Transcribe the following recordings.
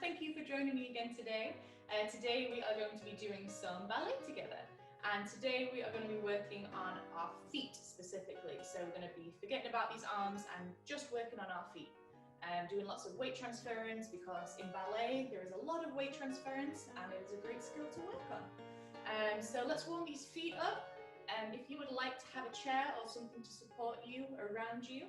thank you for joining me again today. Today we are going to be doing some ballet together. And today we are going to be working on our feet specifically. So we're going to be forgetting about these arms and just working on our feet. Doing lots of weight transference because in ballet there is a lot of weight transference and it is a great skill to work on. So let's warm these feet up. If you would like to have a chair or something to support you around you,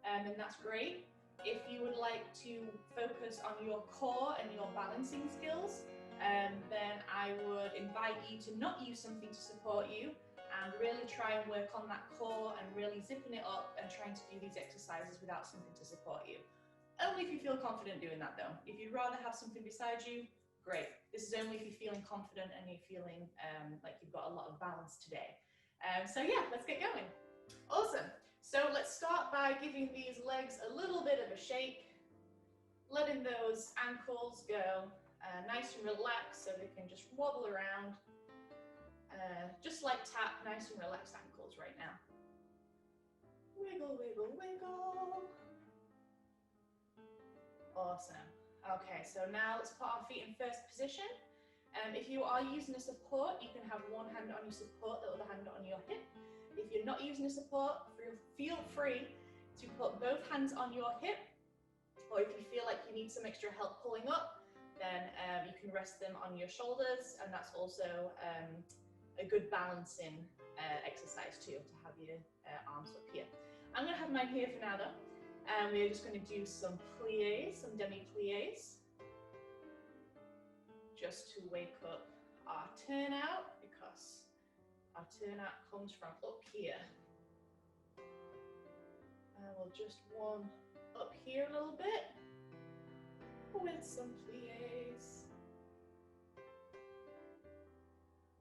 then that's great. If you would like to focus on your core and your balancing skills, then I would invite you to not use something to support you and really try and work on that core and really zipping it up and trying to do these exercises without something to support you. Only if you feel confident doing that though. If you'd rather have something beside you, great. This is only if you're feeling confident and you're feeling like you've got a lot of balance today. So yeah, let's get going. Awesome. So let's start by giving these legs a little bit of a shake, letting those ankles go nice and relaxed so they can just wobble around, just like tap nice and relaxed ankles right now. Wiggle, wiggle, wiggle. Awesome. Okay, so now let's put our feet in first position. If you are using a support, you can have one hand on your support, the other hand on your hip. If you're not using a support, feel free to put both hands on your hip, or if you feel like you need some extra help pulling up, then you can rest them on your shoulders, and that's also a good balancing exercise too, to have your arms up here. I'm going to have mine here for now though, and we're just going to do some pliés, some demi-pliés, just to wake up our turnout, because our turnout comes from up here. And we'll just warm up here a little bit with some pliés.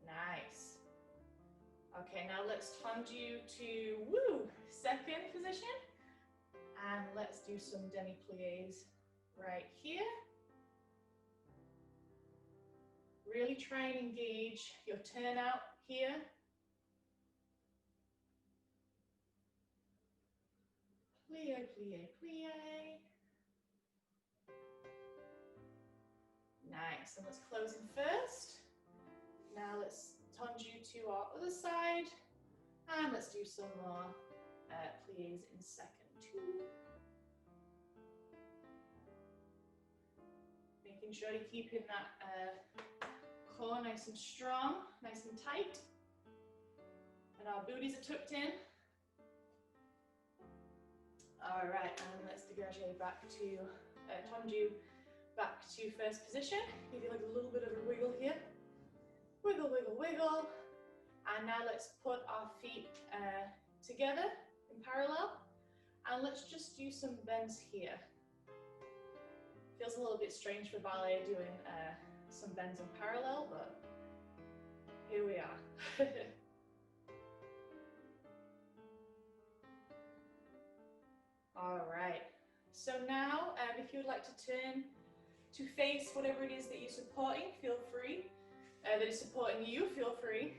Nice. Okay, now let's tendu to second position. And let's do some demi-pliés right here. Really try and engage your turnout here. Plie, plie, plie. Nice, and let's close in first. Now let's tendu to our other side. And let's do some more pliés in second too. Making sure you're keeping that core nice and strong, nice and tight. And our booties are tucked in. All right, and let's dégage back to tendu back to first position. Give you like a little bit of a wiggle here. Wiggle, wiggle, wiggle. And now let's put our feet together in parallel. And let's just do some bends here. Feels a little bit strange for ballet doing some bends in parallel, but here we are. All right, so now if you would like to turn to face whatever it is that you're supporting, feel free. That is supporting you, feel free.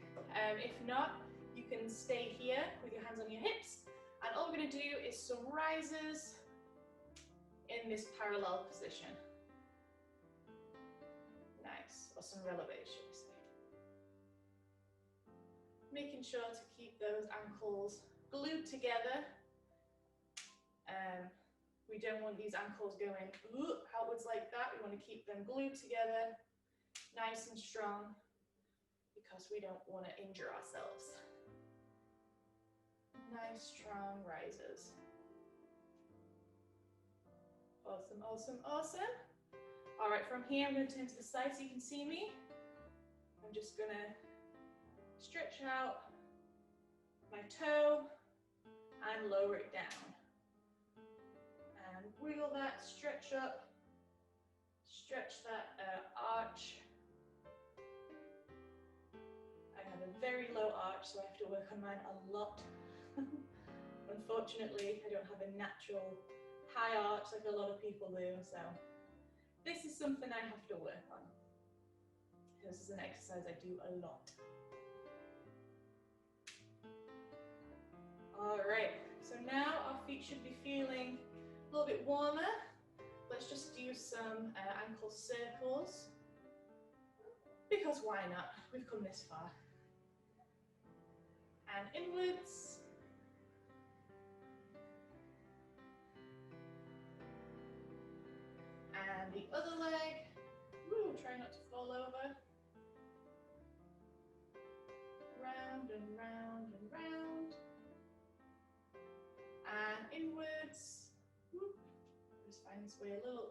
If not, you can stay here with your hands on your hips. And all we're going to do is some rises in this parallel position. Nice, or some relevés, should we say. Making sure to keep those ankles glued together. We don't want these ankles going outwards like that. We want to keep them glued together, nice and strong, because we don't want to injure ourselves. Nice, strong rises. Awesome, awesome, awesome. All right, from here, I'm going to turn to the side so you can see me. I'm just going to stretch out my toe and lower it down. And wiggle that, stretch up, stretch that arch. I have a very low arch, so I have to work on mine a lot. Unfortunately, I don't have a natural high arch like a lot of people do, so this is something I have to work on. This is an exercise I do a lot. All right, so now our feet should be feeling a little bit warmer. Let's let's just do some ankle circles, because why not? We've come this far. And inwards. And the other leg. Woo, try not to fall over. Round and round and round. And inwards. Woo. Just find this way a little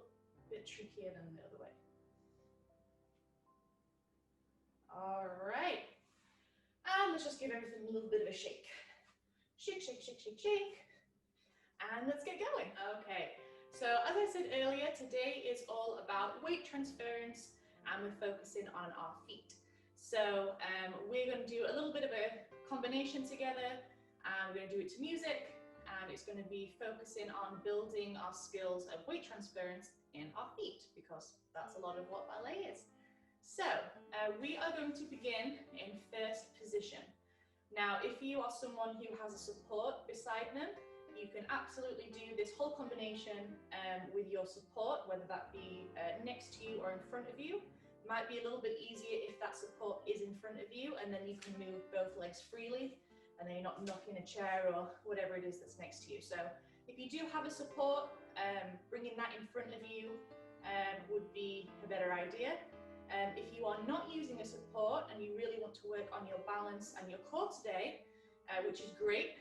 bit trickier than the other way. All right. And let's just give everything a little bit of a shake. Shake, shake, shake, shake, shake. And let's get going. Okay. So as I said earlier, today is all about weight transference, and we're focusing on our feet. So we're going to do a little bit of a combination together, and we're going to do it to music, and it's going to be focusing on building our skills of weight transference in our feet, because that's a lot of what ballet is. So we are going to begin in first position. Now, if you are someone who has a support beside them, you can absolutely do this whole combination with your support, whether that be next to you or in front of you. It might be a little bit easier if that support is in front of you, and then you can move both legs freely, and then you're not knocking a chair or whatever it is that's next to you. So if you do have a support, bringing that in front of you would be a better idea. If you are not using a support and you really want to work on your balance and your core today, which is great,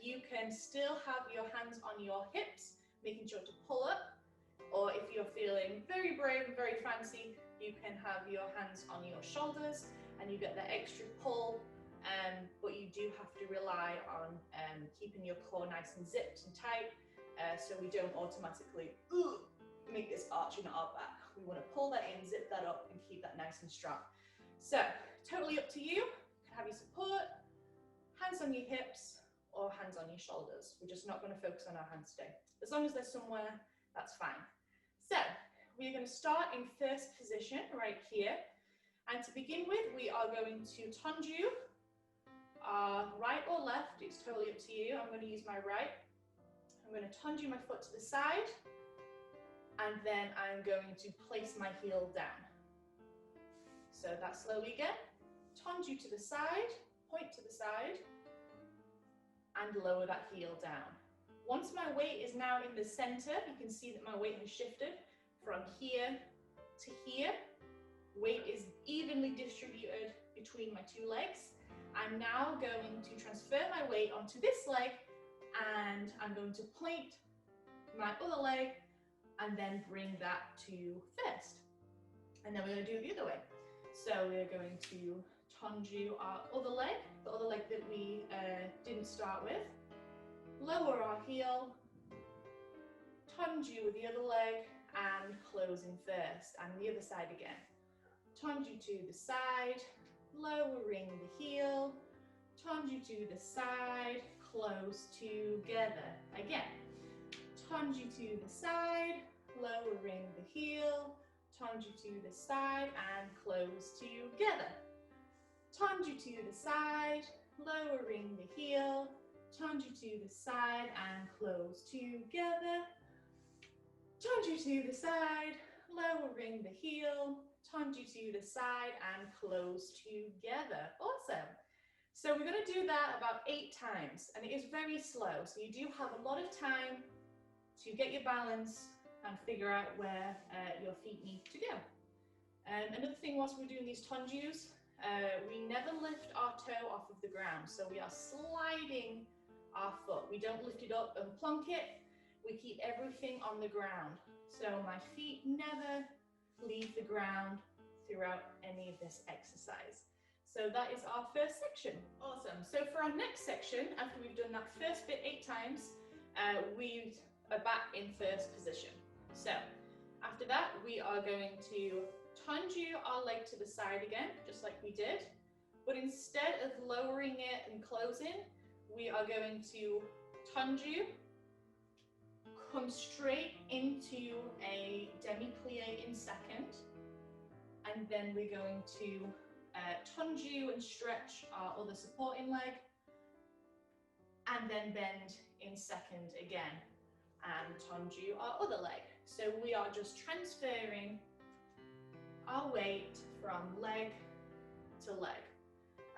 you can still have your hands on your hips, making sure to pull up, or if you're feeling very brave and very fancy, you can have your hands on your shoulders and you get that extra pull, but you do have to rely on keeping your core nice and zipped and tight, so we don't automatically make this arch in our back. We want to pull that in, zip that up, and keep that nice and strong. So totally up to you. You can have your support, hands on your hips, or hands on your shoulders. We're just not going to focus on our hands today. As long as they're somewhere, that's fine. So we're going to start in first position right here. And to begin with, we are going to tanju, right or left, it's totally up to you. I'm going to use my right. I'm going to tanju my foot to the side, and then I'm going to place my heel down. So that slowly again. Tanju to the side, point to the side, and lower that heel down. Once my weight is now in the center, you can see that my weight has shifted from here to here. Weight is evenly distributed between my two legs. I'm now going to transfer my weight onto this leg, and I'm going to point my other leg and then bring that to first. And then we're going to do it the other way. So we're going to tanju our other leg, the other leg that we didn't start with. Lower our heel, tanju with the other leg, and closing first. And the other side again. Tanju to the side, lowering the heel, tanju to the side, close together. Again, tanju to the side, lowering the heel, tanju to the side, and close together. Tanju to the side, lowering the heel, tanju to the side, and close together. Tanju to the side, lowering the heel, tanju to the side, and close together. Awesome. So we're going to do that about 8 times, and it is very slow. So you do have a lot of time to get your balance and figure out where your feet need to go. Another thing whilst we're doing these tanjus, we never lift our toe off of the ground. So we are sliding our foot. We don't lift it up and plonk it. We keep everything on the ground. So my feet never leave the ground throughout any of this exercise. So that is our first section. Awesome. So for our next section, after we've done that first bit 8 times, we are back in first position. So after that, we are going to tanju our leg to the side again, just like we did. But instead of lowering it and closing, we are going to tanju, come straight into a demi-plie in second, and then we're going to tanju and stretch our other supporting leg, and then bend in second again. and tendu our other leg. So we are just transferring our weight from leg to leg.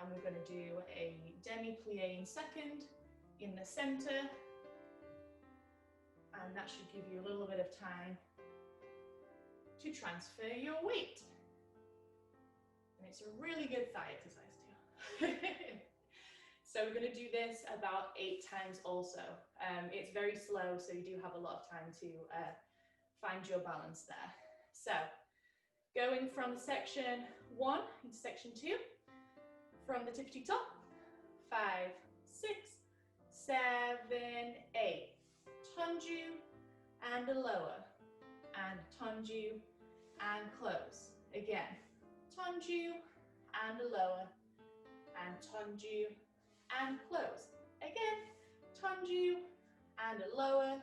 And we're going to do a demi-plie in second, in the center, and that should give you a little bit of time to transfer your weight. And it's a really good thigh exercise too. So we're going to do this about 8 times also. It's very slow, so you do have a lot of time to find your balance there. So going from section 1 into section 2, from the tippity top, 5, 6, 7, 8. Tendu and a lower, and tendu and close. Again, tendu and a lower, and tendu and close. Again, tendu and a lower,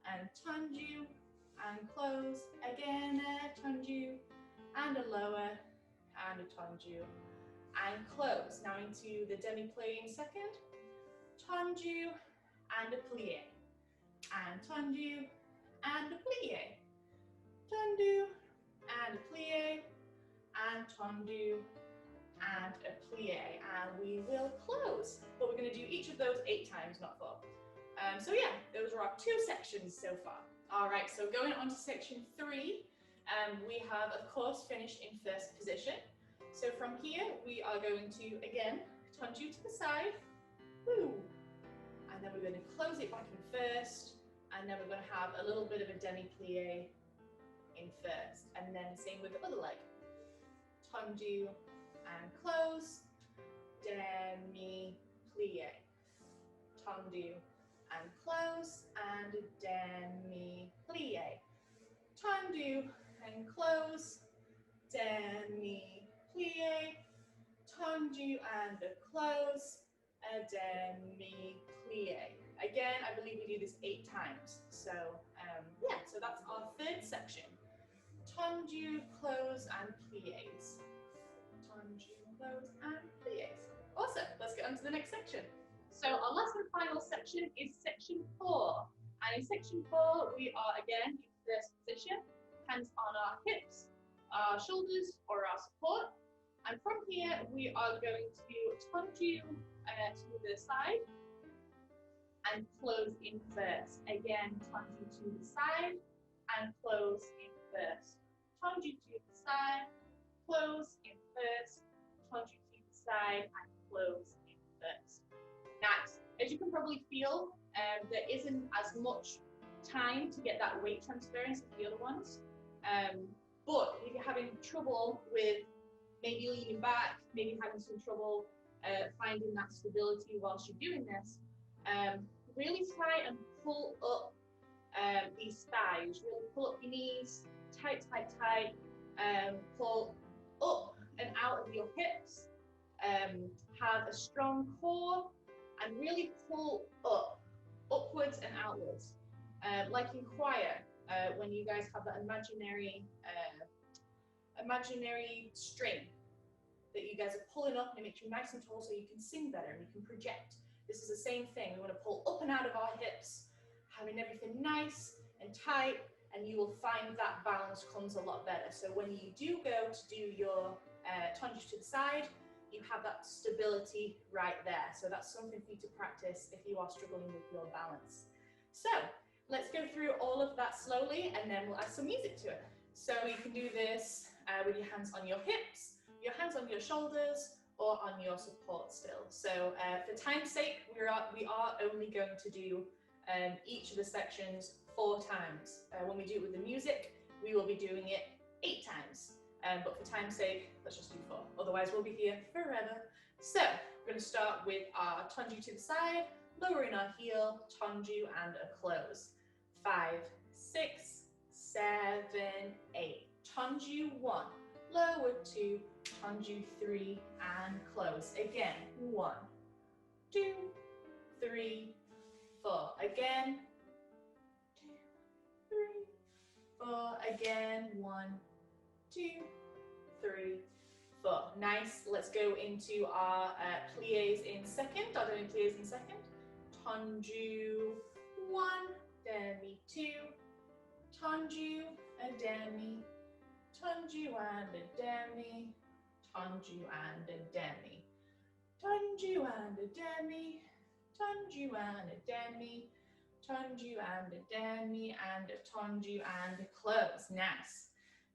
and tendu and close. Again, tendu and a lower, and a tendu and close. Now into the demi-plie in second, tendu and a plie, and tendu and a plie, tendu and a plie, and tendu and a plie, and we will close. But we're going to do each of those 8 times, not 4. So yeah, those are our 2 sections so far. All right, so going on to section 3, we have of course finished in first position. So from here we are going to again tendu to the side, woo, and then we're going to close it back in first, and then we're going to have a little bit of a demi-plie in first, and then same with the other leg. Tendu and close, demi-plie, tendu and close, and demi-plie, tendu and close, demi-plie, tendu and a close, a demi-plie. Again, I believe we do this 8 times. So yeah, so that's our 3rd section. Tendu, close, and plies. Tendu, close, and plies. Awesome, let's get on to the next section. So our last and final section is section 4. And in section 4, we are again in first position, hands on our hips, our shoulders, or our support. And from here, we are going to tendu to the side and close in first. Again, tendu to the side and close in first. Tendu to the side, close in first. Tendu to the side and close in first. Nice. As you can probably feel, there isn't as much time to get that weight transference as the other ones. But if you're having trouble with maybe leaning back, maybe having some trouble finding that stability whilst you're doing this, really try and pull up these thighs. Really pull up your knees, tight, tight, tight. Pull up and out of your hips. Have a strong core and really pull up, upwards and outwards. Like in choir, when you guys have that imaginary string that you guys are pulling up, and it makes you nice and tall so you can sing better and you can project. This is the same thing. We want to pull up and out of our hips, having everything nice and tight, and you will find that balance comes a lot better. So when you do go to do your tendu to the side, you have that stability right there. So that's something for you to practice if you are struggling with your balance. So let's go through all of that slowly, and then we'll add some music to it. So you can do this with your hands on your hips, your hands on your shoulders, or on your support still. So for time's sake, we are only going to do each of the sections 4 times. When we do it with the music, we will be doing it 8 times. But for time's sake, let's just do 4. Otherwise, we'll be here forever. So we're going to start with our tendu to the side, lowering our heel, tendu and a close. 5, 6, 7, 8. Tendu 1, lower 2, tendu 3 and close. Again, 1, 2, 3, 4. Again, 2, 3, 4. Again, 1, 2, 3, 4. Nice. Let's go into our plies in second. Our demi-plies in second. Tendu 1, demi, 2, tendu, a demi, tendu and a demi, tendu and a demi, tendu and a demi, tendu and a demi, tendu and a demi, and a tendu and a close. Nice.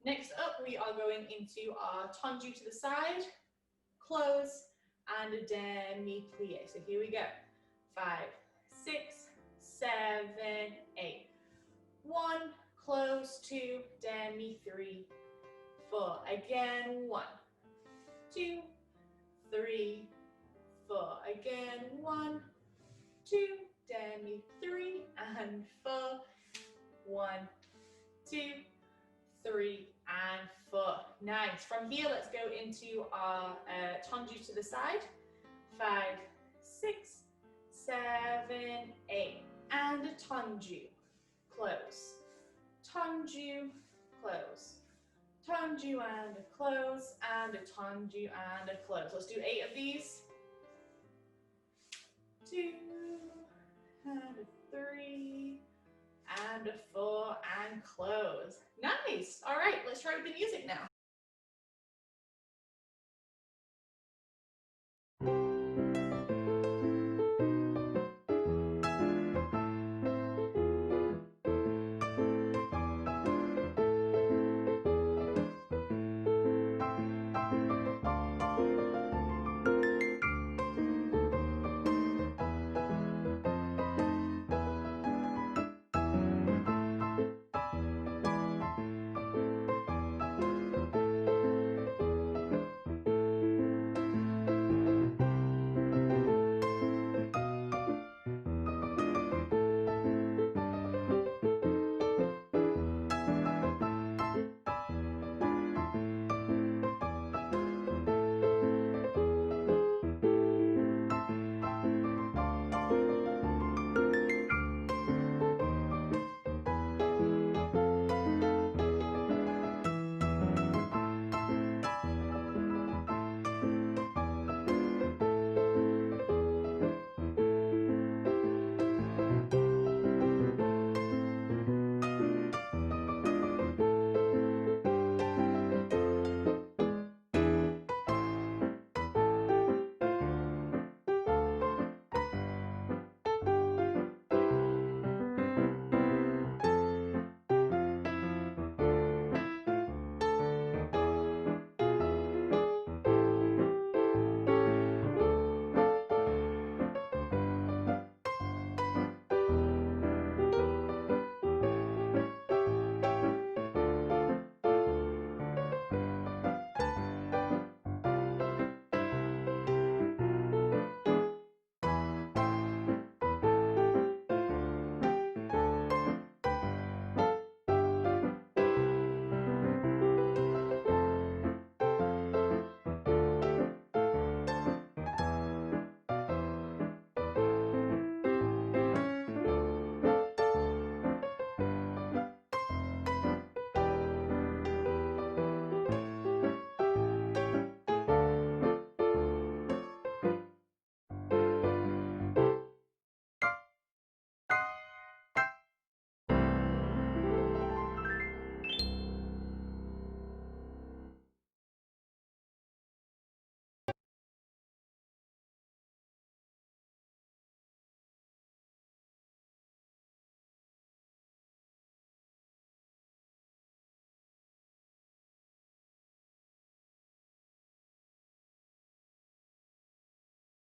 Next up, we are going into our tendu to the side, close, and a demi plie. So here we go. 5, 6, 7, 8. 1, close, 2, demi, 3, 4. Again, 1, 2, 3, 4. Again, 1, 2, demi, 3, and 4. 1, 2, 3, and 4. Nice. From here, let's go into our tendu to the side. 5, 6, 7, 8. And a tendu. Close. Tendu, close. Tendu and a close, and a tendu and a close. Let's do 8 of these. 2, and a 3, and a 4, and close. Nice. All right, let's try with the music now.